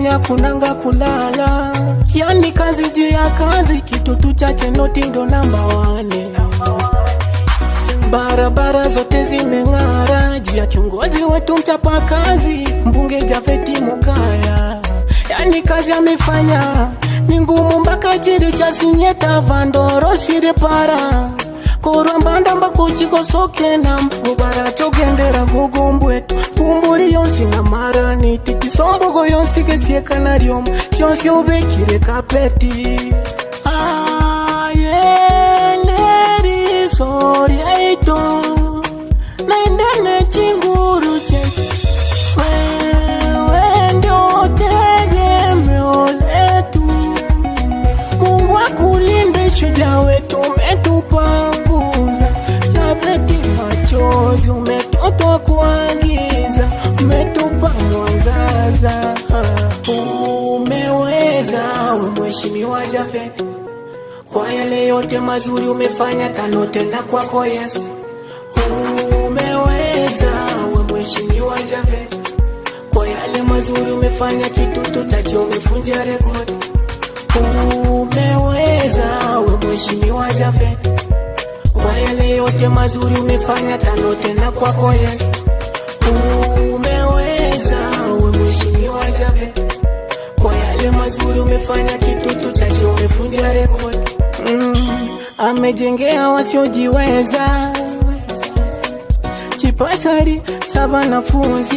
kazini hakunanga kulala, yani kazi juu ya kazi, kitu tu chache noti ndo namba 1. Barabara zote zimeng'ara juu ya kiongozi wetu mchapa kazi, mbunge Japhet Mukaya. Yani kazi amefanya ni ngumu mpaka chiri cha sinyeta vandoro sirepara korambanda mbakuchiko soke na mbugara chogendera gugumbwetu kumburi yonsi na marani titisombogo yonsi kesieka na rioma chionsi ubekire kapeti neri sori aito naendane chinguru cheki wewe ndio tegemeo letu. Mungu akulinde shujaa wetu umetupanguza Japhet machozi umetotoa kuangiza umetupa mwangaza umeweza we mheshimiwa Japhet kwa yale yote mazuri umefanya tano tena kwako Yesu umeweza we mheshimiwa Japhet kwa yale mazuri umefanya kitutu chache umefunja rekodi umeweza we mheshimiwa Japhet kwa yale yote mazuri umefanya tano tena kwako Yesu umeweza we mheshimiwa Japhet kwa yale mazuri umefanya kitutu chache umefunja rekodi amejengea wasiojiweza chipasari 7 wanafunzi